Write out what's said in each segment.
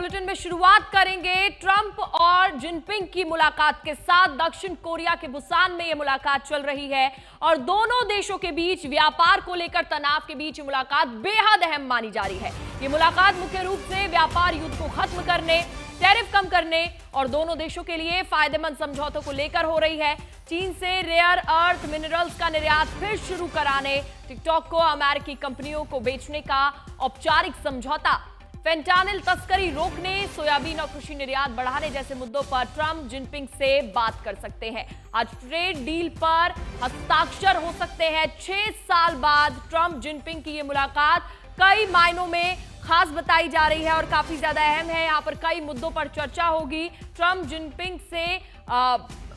Bulletin में शुरुआत करेंगे ट्रंप और जिनपिंग की मुलाकात के साथ। दक्षिण कोरिया के बुसान में यह मुलाकात चल रही है और दोनों देशों के बीच व्यापार को लेकर तनाव के बीच ये मुलाकात बेहद अहम मानी जा रही है। ये मुलाकात मुख्य रूप से व्यापार युद्ध को खत्म करने, टैरिफ कम करने और दोनों देशों के लिए फायदेमंद समझौतों को लेकर हो रही है। चीन से रेयर अर्थ मिनरल्स का निर्यात फिर शुरू कराने, टिकटॉक को अमेरिकी कंपनियों को बेचने का औपचारिक समझौता, फेंटानिल तस्करी रोकने, सोयाबीन और कृषि निर्यात बढ़ाने जैसे मुद्दों पर ट्रंप जिनपिंग से बात कर सकते हैं। आज ट्रेड डील पर हस्ताक्षर हो सकते हैं। 6 साल बाद ट्रंप जिनपिंग की ये मुलाकात कई मायनों में खास बताई जा रही है और काफी ज्यादा अहम है। यहाँ पर कई मुद्दों पर चर्चा होगी। ट्रंप जिनपिंग से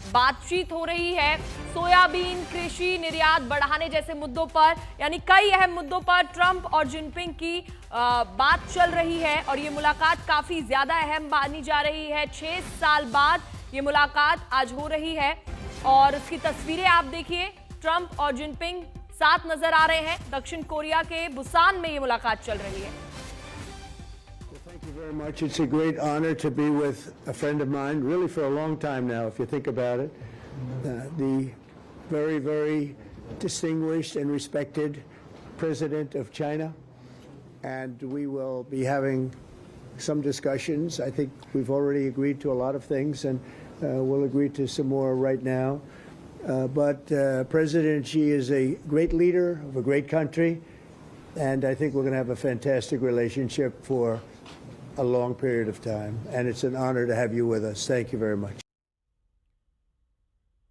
बातचीत हो रही है सोयाबीन, कृषि निर्यात बढ़ाने जैसे मुद्दों पर, यानी कई अहम मुद्दों पर ट्रंप और जिनपिंग की बात चल रही है और ये मुलाकात काफी ज्यादा अहम मानी जा रही है। 6 साल बाद ये मुलाकात आज हो रही है और इसकी तस्वीरें आप देखिए। ट्रंप और जिनपिंग साथ नजर आ रहे हैं। दक्षिण कोरिया के बुसान में ये मुलाकात चल रही है। Thank you very much. It's a great honor to be with a friend of mine, really for a long time now, if you think about it. The very, very distinguished and respected president of China. And we will be having some discussions. I think we've already agreed to a lot of things, and we'll agree to some more right now. But President Xi is a great leader of a great country, and I think we're going to have a fantastic relationship for a long period of time, and it's an honor to have you with us. Thank you very much.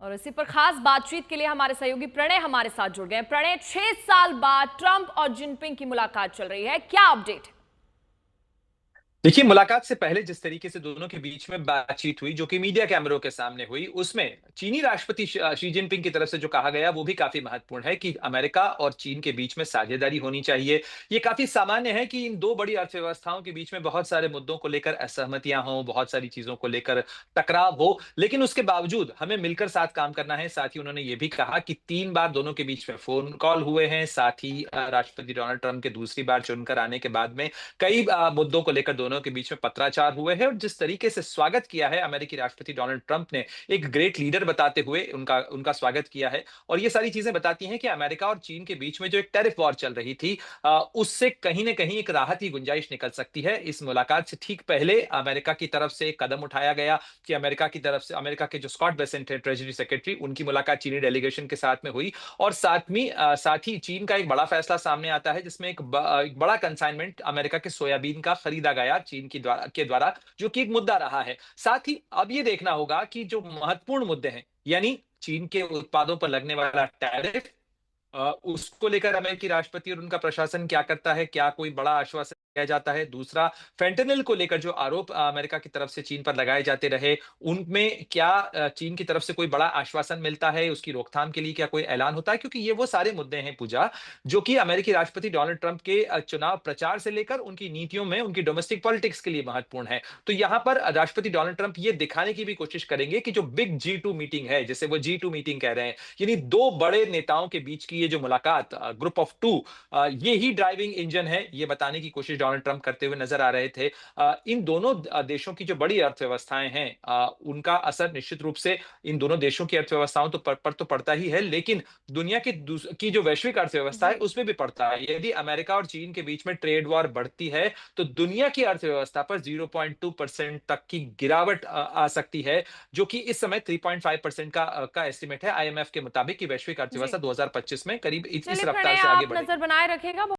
और इसी पर खास बातचीत के लिए हमारे सहयोगी प्रणय हमारे साथ जुड़ गए। प्रणय, 6 साल बाद ट्रंप और जिनपिंग की मुलाकात चल रही है, क्या अपडेट है? देखिए, मुलाकात से पहले जिस तरीके से दोनों के बीच में बातचीत हुई, जो कि मीडिया कैमरों के सामने हुई, उसमें चीनी राष्ट्रपति शी जिनपिंग की तरफ से जो कहा गया वो भी काफी महत्वपूर्ण है कि अमेरिका और चीन के बीच में साझेदारी होनी चाहिए। ये काफी सामान्य है कि इन दो बड़ी अर्थव्यवस्थाओं के बीच में बहुत सारे मुद्दों को लेकर असहमतियां हों, बहुत सारी चीजों को लेकर टकराव हो, लेकिन उसके बावजूद हमें मिलकर साथ काम करना है। साथ ही उन्होंने ये भी कहा कि 3 बार दोनों के बीच में फोन कॉल हुए हैं। साथ ही राष्ट्रपति डोनाल्ड ट्रंप के दूसरी बार चुनकर आने के बाद में कई मुद्दों को लेकर दोनों के बीच में पत्राचार हुए हैं और जिस तरीके से स्वागत किया है अमेरिकी राष्ट्रपति डोनाल्ड ट्रंप ने, एक ग्रेट लीडर बताते हुए उनका स्वागत किया है। और ये सारी चीजें बताती हैं कि अमेरिका और चीन के बीच में जो एक टैरिफ वॉर चल रही थी, उससे कहीं ना कहीं एक राहत की गुंजाइश निकल सकती है। इस मुलाकात से ठीक पहले अमेरिका की तरफ से एक कदम उठाया गया कि अमेरिका की तरफ से अमेरिका के जो स्कॉट बेसेंट है, ट्रेजरी सेक्रेटरी, उनकी मुलाकात चीनी डेलीगेशन के साथ में हुई। और साथ ही चीन का एक बड़ा फैसला सामने आता है जिसमें एक बड़ा कंसाइनमेंट अमेरिका के सोयाबीन का खरीदा गया चीन के द्वारा, जो कि एक मुद्दा रहा है। साथ ही अब ये देखना होगा कि जो महत्वपूर्ण मुद्दे हैं, यानी चीन के उत्पादों पर लगने वाला टैरिफ, उसको लेकर अमेरिकी राष्ट्रपति और उनका प्रशासन क्या करता है, क्या कोई बड़ा आश्वासन दिया जाता है। दूसरा, फेंटेनिल को लेकर जो आरोप अमेरिका की तरफ से चीन पर लगाए जाते रहे, उनमें क्या चीन की तरफ से कोई बड़ा आश्वासन मिलता है, उसकी रोकथाम के लिए क्या कोई ऐलान होता है, क्योंकि ये वो सारे मुद्दे हैं पूजा, जो कि अमेरिकी राष्ट्रपति डोनाल्ड ट्रंप के चुनाव प्रचार से लेकर उनकी नीतियों में, उनकी डोमेस्टिक पॉलिटिक्स के लिए महत्वपूर्ण है। तो यहाँ पर राष्ट्रपति डोनाल्ड ट्रंप ये दिखाने की भी कोशिश करेंगे कि जो बिग G2 मीटिंग है, जिसे वो G2 मीटिंग कह रहे हैं, यानी 2 बड़े नेताओं के बीच की ये जो मुलाकात, ग्रुप ऑफ 2, ये ही ड्राइविंग इंजन है, ये बताने की कोशिश डोनाल्ड ट्रंप करते हुए नजर आ रहे थे। इन दोनों देशों की जो बड़ी अर्थव्यवस्थाएं हैं, उनका असर निश्चित रूप से इन दोनों देशों की अर्थव्यवस्थाओं पर तो पड़ता ही है, लेकिन दुनिया की जो वैश्विक अर्थव्यवस्था है उसमें भी पड़ता है। यदि अमेरिका और चीन के बीच में ट्रेड वॉर बढ़ती है तो दुनिया की अर्थव्यवस्था पर 0.2% तक की गिरावट आ सकती है, जो कि इस समय 3.5% का एस्टिमेट है IMF के मुताबिक कि वैश्विक अर्थव्यवस्था 2025 में करीब इस रफ्तार से आगे बढ़ेगी। नजर बनाए रखेगा।